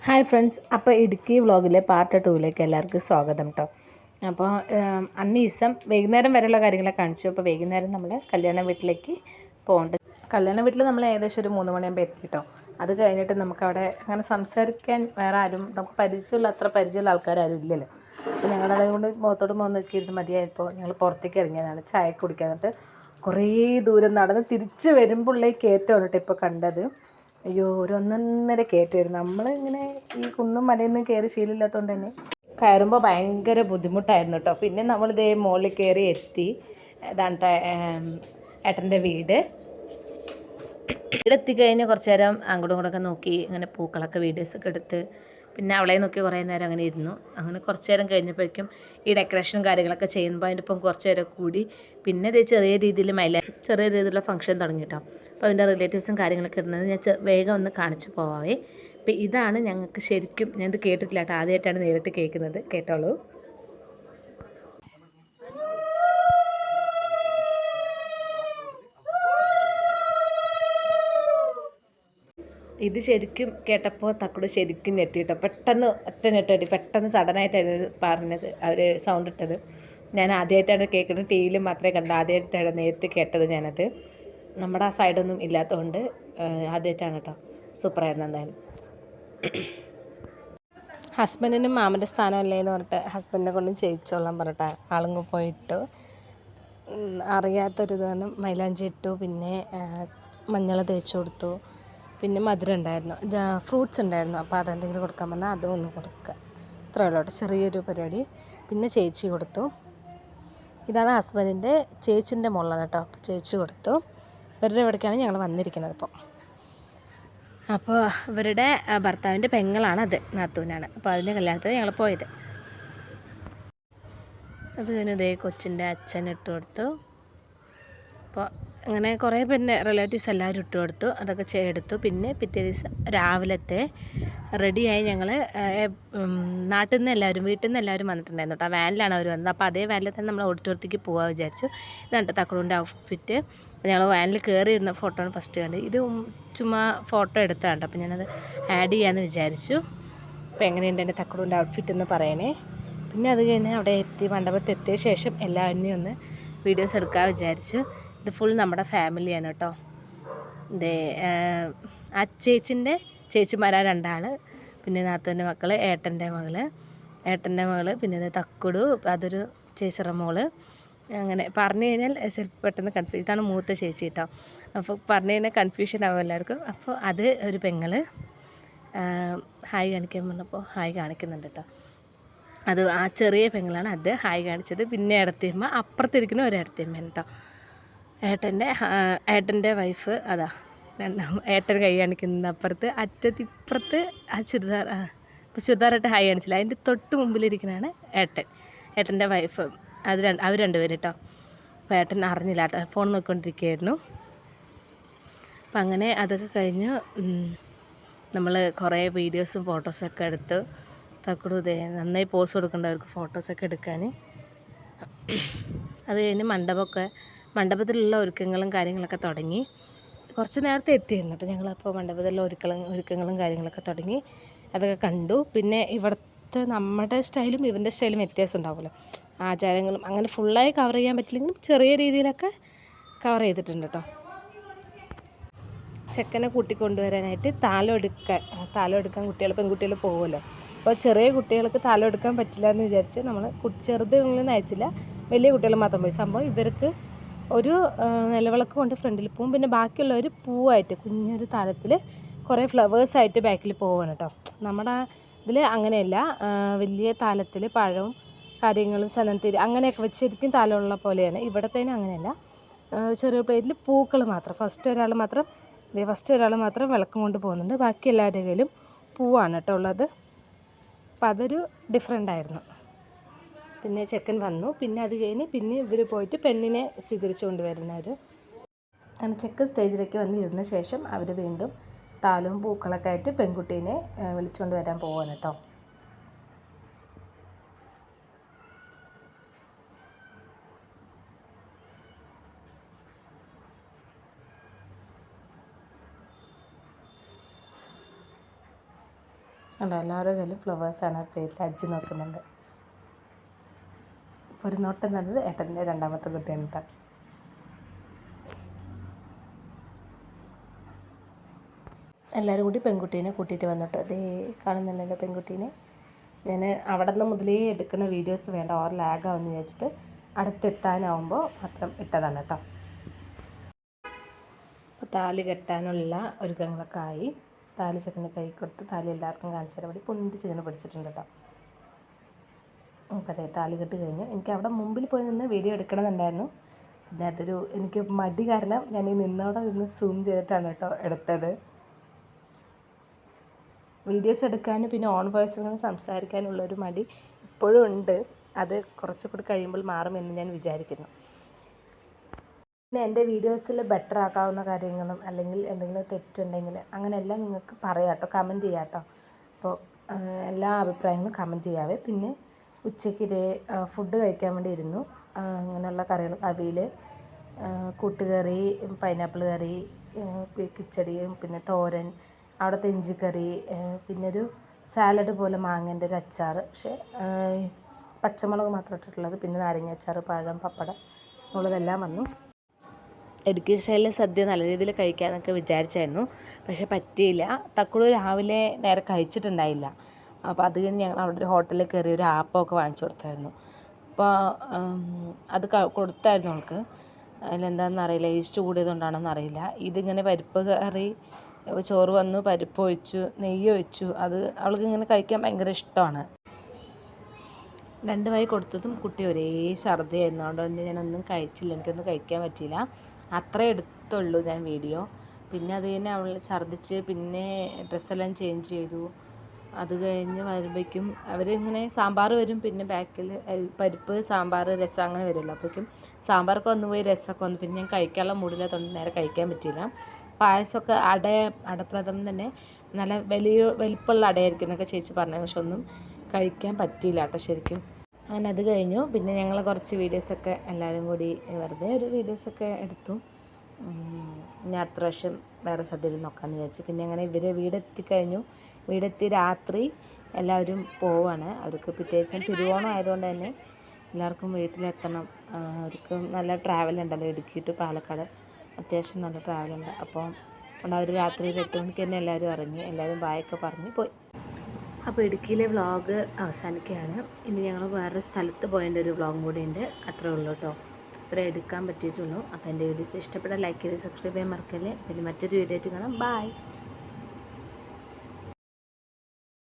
Hi friends, അപ്പോൾ Idukki വ്ളോഗിലെ part 2ലേക്ക് എല്ലാവർക്കും സ്വാഗതം കേട്ടോ. അപ്പോൾ അന്ന് ദിവസം വൈകുന്നേരം വരെയുള്ള കാര്യങ്ങളെ കാണിച്ചു. അപ്പോൾ വൈകുന്നേരം നമ്മൾ കല്യാണ വീട്ടിലേക്ക് പോകേണ്ടത്. കല്യാണ വീട്ടിൽ നമ്മൾ ഏകദേശം ഒരു 3 മണിയാകുമ്പോൾ എത്തി കേട്ടോ. അത് കഴിഞ്ഞിട്ട് നമുക്കവിടെ അങ്ങനെ സംസാരിക്കാൻ വേറെ ആരും നമുക്ക് അത്ര പരിചയമുള്ള ആൾക്കാരും ഇല്ലല്ലോ. അപ്പോൾ ഞങ്ങളത് കൊണ്ട് മുഖത്തോട് മുഖം നോക്കിയിരുന്ന് മതിയായപ്പോൾ ഞങ്ങൾ പുറത്തേക്ക് ഇറങ്ങിയതാണ് ചായ കുടിക്കാൻ. എന്നിട്ട് കുറേ ദൂരം നടന്ന് തിരിച്ച് വരുമ്പോഴേ കയറ്റമാണ് കേട്ടോ ഇപ്പോൾ കണ്ടത്. അയ്യോ, ഒരു ഒന്നൊന്നര കയറ്റമായിരുന്നു. നമ്മളിങ്ങനെ ഈ കുന്നും മലയൊന്നും കയറി ശീലമില്ലാത്തതുകൊണ്ട് തന്നെ കയറുമ്പോൾ ഭയങ്കര ബുദ്ധിമുട്ടായിരുന്നു കേട്ടോ. പിന്നെ നമ്മളിതേ മുകളിൽ കയറി എത്തി. ഇതാണ് ഏട്ടൻ്റെ വീട്. ഇവിടെ എത്തിക്കഴിഞ്ഞ് കുറച്ച് നേരം അങ്ങോട്ടും ഇങ്ങോട്ടൊക്കെ നോക്കി ഇങ്ങനെ പൂക്കളൊക്കെ വീഡിയോസൊക്കെ എടുത്ത് പിന്നെ അവളെ നോക്കി കുറേ നേരം അങ്ങനെ ഇരുന്നു. അങ്ങനെ കുറച്ച് നേരം കഴിഞ്ഞപ്പോഴേക്കും ഈ ഡെക്കറേഷനും കാര്യങ്ങളൊക്കെ ചെയ്യുമ്പോൾ അതിൻ്റെ ഒപ്പം കുറച്ച് നേരം കൂടി. പിന്നെ ഇത് ചെറിയ രീതിയിലുള്ള ഫംഗ്ഷൻ തുടങ്ങി കേട്ടോ. അപ്പോൾ അതിൻ്റെ റിലേറ്റീവ്സും കാര്യങ്ങളൊക്കെ ഇടുന്നത് ഞാൻ വേഗം ഒന്ന് കാണിച്ചു പോവാവേ. അപ്പോൾ ഇതാണ് ഞങ്ങൾക്ക് ശരിക്കും, ഞാനിത് കേട്ടിട്ടില്ല കേട്ടോ, ആദ്യമായിട്ടാണ് നേരിട്ട് കേൾക്കുന്നത്. കേട്ടോളൂ. ഇത് ശരിക്കും കേട്ടപ്പോൾ തക്കുട് ശരിക്കും ഞെട്ടിട്ടോ. പെട്ടെന്ന് ഒറ്റ ഞെട്ടി, പെട്ടെന്ന് സഡനായിട്ടായിരുന്നു പറഞ്ഞത്, അവർ സൗണ്ട് ഇട്ടത്. ഞാൻ ആദ്യമായിട്ടാണ് കേൾക്കുന്നത്. ടി വിയിൽ മാത്രമേ കണ്ടു, ആദ്യമായിട്ടാണ് നേരിട്ട് കേട്ടത് ഞാനത്. നമ്മുടെ ആ സൈഡൊന്നും ഇല്ലാത്തതുകൊണ്ട് ആദ്യമായിട്ടാണ് കേട്ടോ. സൂപ്പറായിരുന്നു എന്തായാലും. ഹസ്ബൻഡിനും മാമൻ്റെ സ്ഥാനമല്ലേ എന്ന് പറഞ്ഞിട്ട് ഹസ്ബൻഡിനെ കൊണ്ടും ചെയ്യിച്ചോളാൻ പറഞ്ഞിട്ട് ആളുങ്ങ് പോയിട്ടു. അറിയാത്തൊരിതാണ്. മൈലാഞ്ചി ഇട്ടു, പിന്നെ മഞ്ഞൾ തേച്ച് കൊടുത്തു, പിന്നെ മധുരം ഉണ്ടായിരുന്നു, ഫ്രൂട്ട്സ് ഉണ്ടായിരുന്നു. അപ്പോൾ അതെന്തെങ്കിലും കൊടുക്കാൻ പറഞ്ഞാൽ അതും ഒന്ന് കൊടുക്കുക. ഇത്രയേ ഉള്ളൂ കേട്ടോ, ചെറിയൊരു പരിപാടി. പിന്നെ ചേച്ചി കൊടുത്തു. ഇതാണ് ഹസ്ബൻഡിൻ്റെ ചേച്ചിൻ്റെ മോളാണ് കേട്ടോ. അപ്പോൾ ചേച്ചി കൊടുത്തു. ഇവരുടെ ഇവിടേക്കാണ് ഞങ്ങൾ വന്നിരിക്കുന്നത് ഇപ്പോൾ. അപ്പോൾ ഇവരുടെ ഭർത്താവിൻ്റെ പെങ്ങളാണ് അത്, നാത്തൂനാണ്. അപ്പോൾ അതിൻ്റെ കല്യാണത്തിന് ഞങ്ങൾ പോയത്. അത് കഴിഞ്ഞ് ഇതേ കൊച്ചിൻ്റെ അച്ഛൻ ഇട്ട് കൊടുത്തു. അപ്പോൾ അങ്ങനെ കുറേ പിന്നെ റിലേറ്റീവ്സ് എല്ലാവരും ഇട്ട് കൊടുത്തു. അതൊക്കെ എടുത്തു. പിന്നെ പിറ്റേ ദിവസം രാവിലത്തെ റെഡിയായി. ഞങ്ങൾ വീട്ടിൽ നിന്ന് എല്ലാവരും വന്നിട്ടുണ്ടായിരുന്നു കേട്ടോ. വാനിലാണ് അവർ വന്നത്. അപ്പോൾ അതേ വാനിൽ തന്നെ നമ്മൾ ഓഡിറ്റോറിയത്തേക്ക് പോകാൻ വിചാരിച്ചു. ഇതാണ് തക്കുടൂൻ്റെ ഔട്ട്ഫിറ്റ്. ഞങ്ങൾ വാനിൽ കയറി ഇരുന്ന ഫോട്ടോ ആണ് ഫസ്റ്റ് കണ്ടത്. ഇത് ചുമ്മാ ഫോട്ടോ എടുത്തതാണ്. അപ്പോൾ ഞാനത് ആഡ് ചെയ്യാമെന്ന് വിചാരിച്ചു. അപ്പോൾ എങ്ങനെയുണ്ട് എൻ്റെ തക്കുടൂൻ്റെ ഔട്ട്ഫിറ്റ് എന്ന് പറയണേ. പിന്നെ അത് കഴിഞ്ഞ് അവിടെ മണ്ഡപത്തിൽ എത്തിയ ശേഷം എല്ലാവരും ഒന്ന് വീഡിയോസ് എടുക്കാൻ വിചാരിച്ചു. ഇത് ഫുൾ നമ്മുടെ ഫാമിലിയാണ് കേട്ടോ. ഇതേ ആ ചേച്ചിമാരാണ് 2 ആൾ. പിന്നെ നാത്തൂൻ്റെ മക്കൾ, ഏട്ടൻ്റെ മകൾ, പിന്നെ ഇത് തക്കുടു, അതൊരു ചേച്ചിയുടെ മോള്. അങ്ങനെ പറഞ്ഞു കഴിഞ്ഞാൽ ചിലപ്പോൾ പെട്ടെന്ന് കൺഫ്യൂഷൻ. ഇതാണ് മൂത്ത ചേച്ചി കേട്ടോ. അപ്പോൾ പറഞ്ഞു കഴിഞ്ഞാൽ കൺഫ്യൂഷൻ ആവും എല്ലാവർക്കും. അപ്പോൾ അത് ഒരു പെങ്ങൾ ഹായ് കാണിക്കാൻ പറഞ്ഞപ്പോൾ ഹായ് കാണിക്കുന്നുണ്ട് കേട്ടോ. അത് ആ ചെറിയ പെങ്ങളാണ് അത് ഹായ് കാണിച്ചത്. പിന്നെ ഇടത്തിയമ്മ, അപ്പുറത്തിരിക്കുന്ന ഒരു ഇടത്തിയമ്മ കേട്ടോ. ഏട്ടൻ്റെ വൈഫ് അതാ ഏട്ടൻ കൈ കാണിക്കുന്ന അപ്പുറത്ത്, ഇപ്പുറത്ത് ആ ചുരിദാറിട്ട് ഹായ് കാണിച്ചില്ല. അതിൻ്റെ തൊട്ട് മുമ്പിലിരിക്കുന്നതാണ് ഏട്ടൻ്റെ വൈഫ്. അവർ 2 പേര് കേട്ടോ. അപ്പോൾ ഏട്ടൻ അറിഞ്ഞില്ല കേട്ടോ, ഫോൺ നോക്കിക്കൊണ്ടിരിക്കുകയായിരുന്നു. അപ്പം അങ്ങനെ അതൊക്കെ കഴിഞ്ഞ് നമ്മൾ കുറേ വീഡിയോസും ഫോട്ടോസൊക്കെ എടുത്തു. തക്കുടു നന്നായി പോസ് കൊടുക്കേണ്ടവർക്ക് ഫോട്ടോസൊക്കെ എടുക്കാൻ. അത് കഴിഞ്ഞ് മണ്ഡപത്തിലുള്ള ഒരുക്കങ്ങളും കാര്യങ്ങളൊക്കെ തുടങ്ങി. കുറച്ച് നേരത്തെ എത്തിയിരുന്നു കേട്ടോ ഞങ്ങളപ്പോൾ. മണ്ഡപത്തിലുള്ള ഒരുക്കങ്ങളും കാര്യങ്ങളൊക്കെ തുടങ്ങി. അതൊക്കെ കണ്ടു. പിന്നെ ഇവിടുത്തെ നമ്മുടെ സ്റ്റൈലും ഇവൻ്റെ സ്റ്റൈലും വ്യത്യാസം ഉണ്ടാവുമല്ലോ, ആചാരങ്ങളും. അങ്ങനെ ഫുള്ളായി കവർ ചെയ്യാൻ പറ്റില്ലെങ്കിലും ചെറിയ രീതിയിലൊക്കെ കവർ ചെയ്തിട്ടുണ്ട് കേട്ടോ. ചെക്കനെ കൂട്ടിക്കൊണ്ടുവരാനായിട്ട് താലം എടുക്കാൻ പെൺകുട്ടികൾ പോകുമല്ലോ. അപ്പോൾ ചെറിയ കുട്ടികൾക്ക് താലം എടുക്കാൻ പറ്റില്ല എന്ന് വിചാരിച്ച് നമ്മൾ ചെറുതുങ്ങളൊന്നും അയച്ചില്ല, വലിയ കുട്ടികൾ മാത്രം പോയി. സംഭവം ഇവർക്ക് ഒരു നിലവിളക്ക് കൊണ്ട് ഫ്രണ്ടിൽ പോവും. പിന്നെ ബാക്കിയുള്ളവർ പൂവായിട്ട് കുഞ്ഞൊരു താലത്തിൽ കുറേ ഫ്ലവേഴ്സായിട്ട് ബാക്കിൽ പോവുകയാണ് കേട്ടോ. നമ്മുടെ ഇതിൽ അങ്ങനെയല്ല, വലിയ താലത്തിൽ പഴവും കാര്യങ്ങളും ചന്ദനത്തിരി അങ്ങനെയൊക്കെ വെച്ച് ശരിക്കും താലമുള്ള പോലെയാണ്. ഇവിടത്തേനും അങ്ങനെയല്ല, ചെറിയ പ്ലേറ്റിൽ പൂക്കൾ മാത്രം. ഫസ്റ്റ് ഒരാൾ മാത്രം വിളക്കം കൊണ്ട് പോകുന്നുണ്ട്. ബാക്കി എല്ലാവരുടെ കയ്യിലും പൂവാണ് കേട്ടോ ഉള്ളത്. അപ്പോൾ അതൊരു ഡിഫറെൻ്റ് ആയിരുന്നു. പിന്നെ ചെക്കൻ വന്നു. പിന്നെ അത് കഴിഞ്ഞ് പിന്നെ ഇവർ പോയിട്ട് പെണ്ണിനെ സ്വീകരിച്ചു കൊണ്ടുവരുന്നവർ. അങ്ങനെ ചെക്കൻ സ്റ്റേജിലേക്ക് വന്നിരുന്ന ശേഷം അവർ വീണ്ടും താലവും പൂക്കളൊക്കെ ആയിട്ട് പെൺകുട്ടീനെ വിളിച്ചുകൊണ്ട് വരാൻ പോവാണ് കേട്ടോ. കണ്ടോ, എല്ലാവരുടെ കയ്യിലും ഫ്ലവേഴ്സാണ്. പ്ലേറ്റിൽ അജ്ജ് നോക്കുന്നുണ്ട്. അപ്പോൾ ഒരു നോട്ടം എന്നത് ഏട്ടൻ്റെ രണ്ടാമത്തെ കുട്ടിയാണ് കേട്ടോ. എല്ലാവരും കൂടി പെൺകുട്ടീനെ കൂട്ടിയിട്ട് വന്നിട്ട് അതേ കാണുന്നില്ലല്ലോ പെൺകുട്ടീനെ. ഞാൻ അവിടെ നിന്ന് മുതലേ എടുക്കുന്ന വീഡിയോസ് വേണ്ട, ഓർ ലാഗാവെന്ന് വിചാരിച്ചിട്ട് അടുത്തെത്താനാവുമ്പോൾ മാത്രം ഇട്ടതാണ് കേട്ടോ. അപ്പോൾ താലി കെട്ടാനുള്ള ഒരുക്കങ്ങളൊക്കെ ആയി. താലി ചെക്കന് കൈ കൊടുത്ത് താലി എല്ലാവർക്കും കാണിച്ചു തരാൻ വേണ്ടി പൊന്തി ചെന്ന് പിടിച്ചിട്ടുണ്ട് കേട്ടോ. അപ്പോൾ അതെ താലി കെട്ട് കഴിഞ്ഞു. എനിക്ക് അവിടെ മുമ്പിൽ പോയി നിന്ന് വീഡിയോ എടുക്കണമെന്നുണ്ടായിരുന്നു. പിന്നെ അതൊരു എനിക്ക് മടി കാരണം ഞാൻ ഈ നിന്നോടെ നിന്ന് സൂം ചെയ്തിട്ടാണ് കേട്ടോ എടുത്തത്. വീഡിയോസ് എടുക്കാനും പിന്നെ ഓൺ വോയിസിൽ സംസാരിക്കാനുള്ളൊരു മടി ഇപ്പോഴും ഉണ്ട്. അത് കുറച്ചുകൂടി കഴിയുമ്പോൾ മാറുമെന്ന് ഞാൻ വിചാരിക്കുന്നു. പിന്നെ എൻ്റെ വീഡിയോസിൽ ബെറ്റർ ആക്കാവുന്ന കാര്യങ്ങളും അല്ലെങ്കിൽ എന്തെങ്കിലും തെറ്റുണ്ടെങ്കിൽ അങ്ങനെയെല്ലാം നിങ്ങൾക്ക് പറയാം കേട്ടോ, കമൻറ്റ് ചെയ്യാം കേട്ടോ. അപ്പോൾ എല്ലാ അഭിപ്രായങ്ങളും കമൻറ്റ് ചെയ്യാവേ. പിന്നെ ഉച്ചയ്ക്ക് ഇതേ ഫുഡ് കഴിക്കാൻ വേണ്ടി ഇരുന്നു. അങ്ങനെയുള്ള കറികൾ അവിയൽ, കൂട്ടുകറി, പൈനാപ്പിൾ കറി, കിച്ചടിയും പിന്നെ തോരൻ, അവിടുത്തെ ഇഞ്ചിക്കറി, പിന്നെ ഒരു സാലഡ് പോലെ മാങ്ങേൻ്റെ ഒരു അച്ചാർ, പക്ഷേ പച്ചമുളക് മാത്രം ഇട്ടിട്ടുള്ളത്, പിന്നെ നാരങ്ങ അച്ചാർ, പഴം, പപ്പടം ഉള്ളതെല്ലാം വന്നു. ഇടുക്കി സ്റ്റൈലിലെ സദ്യ നല്ല രീതിയിൽ കഴിക്കാമെന്നൊക്കെ വിചാരിച്ചായിരുന്നു, പക്ഷേ പറ്റിയില്ല. തക്കുടു രാവിലെ നേരെ കഴിച്ചിട്ടുണ്ടായില്ല. അപ്പോൾ അത് കഴിഞ്ഞ് ഞങ്ങൾ അവിടെ ഒരു ഹോട്ടലിൽ കയറി ഒരു ആപ്പമൊക്കെ വാങ്ങിച്ചു കൊടുത്തായിരുന്നു. അപ്പോൾ അത് കൊടുത്തായിരുന്നു അവൾക്ക്. അതിലെന്താണെന്ന് അറിയില്ല, ഈസ്റ്റ് കൂടിയതുകൊണ്ടാണെന്ന് അറിയില്ല. ഇതിങ്ങനെ പരിപ്പ് കറി, ചോറ് വന്നു, പരിപ്പ് ഒഴിച്ചു, നെയ്യ് ഒഴിച്ചു. അത് അവൾക്ക് ഇങ്ങനെ കഴിക്കാൻ ഭയങ്കര ഇഷ്ടമാണ്. 2 വായി കൊടുത്തതും കുട്ടി ഒരേ ഛർദിയായിരുന്നു. അതുകൊണ്ട് ഞാനൊന്നും കഴിച്ചില്ല, എനിക്കൊന്നും കഴിക്കാൻ പറ്റിയില്ല. അത്രേ എടുത്തുള്ളൂ ഞാൻ വീഡിയോ. പിന്നെ അത് കഴിഞ്ഞ് അവൾ ഛർദിച്ച് പിന്നെ ഡ്രസ്സെല്ലാം ചേഞ്ച് ചെയ്തു. അത് കഴിഞ്ഞ് വരുമ്പോഴേക്കും അവരിങ്ങനെ സാമ്പാർ വരും, പിന്നെ ബാക്കിൽ പരിപ്പ്, സാമ്പാർ, രസം അങ്ങനെ വരുമല്ലോ. അപ്പോഴേക്കും സാമ്പാറൊക്കെ വന്നു പോയി, രസമൊക്കെ വന്നു. പിന്നെ ഞാൻ കഴിക്കാനുള്ള മൂഡില്ലാത്തതുകൊണ്ട് നേരെ കഴിക്കാൻ പറ്റിയില്ല. പായസമൊക്കെ അടപ്രഥമൻ തന്നെ നല്ല വലിപ്പമുള്ള അടയായിരിക്കും എന്നൊക്കെ ചേച്ചി പറഞ്ഞു, പക്ഷെ ഒന്നും കഴിക്കാൻ പറ്റിയില്ല കേട്ടോ ശരിക്കും. അങ്ങനെ അത് കഴിഞ്ഞു. പിന്നെ ഞങ്ങൾ കുറച്ച് വീഡിയോസൊക്കെ എല്ലാവരും കൂടി വെറുതെ ഒരു വീഡിയോസൊക്കെ എടുത്തു. ഞാൻ അടുത്ത പ്രാവശ്യം വേറെ സദ്യയിൽ നോക്കാമെന്ന് വിചാരിച്ചു. പിന്നെ അങ്ങനെ ഇവർ വീടെത്തിക്കഴിഞ്ഞു. വീടെത്തി രാത്രി എല്ലാവരും പോവാണ്. അവർക്ക് പിറ്റേ ദിവസം തിരുവോണം ആയതുകൊണ്ട് തന്നെ എല്ലാവർക്കും വീട്ടിലെത്തണം. അവർക്ക് നല്ല ട്രാവലുണ്ടല്ലോ, ഇടുക്കി ടു പാലക്കാട് അത്യാവശ്യം നല്ല ട്രാവലുണ്ട്. അപ്പോൾ അവർ രാത്രി 8 മണിക്ക് തന്നെ എല്ലാവരും ഇറങ്ങി, എല്ലാവരും ബായൊക്കെ പറഞ്ഞ് പോയി. അപ്പോൾ ഇടുക്കിയിലെ വ്ളോഗ് അവസാനിക്കുകയാണ്. ഇനി ഞങ്ങൾ വേറൊരു സ്ഥലത്ത് പോയതിൻ്റെ ഒരു വ്ളോഗും കൂടി ഉണ്ട്. അത്രേ ഉള്ളൂ കേട്ടോ, ഇത്രേ എടുക്കാൻ പറ്റിയിട്ടുള്ളൂ. അപ്പോൾ എൻ്റെ വീഡിയോസ് ഇഷ്ടപ്പെട്ടാൽ ലൈക്ക് ചെയ്ത് സബ്സ്ക്രൈബ് ചെയ്യാൻ മറക്കല്ലേ. പിന്നെ മറ്റൊരു വീഡിയോ ആയിട്ട് കാണാം. ബൈ.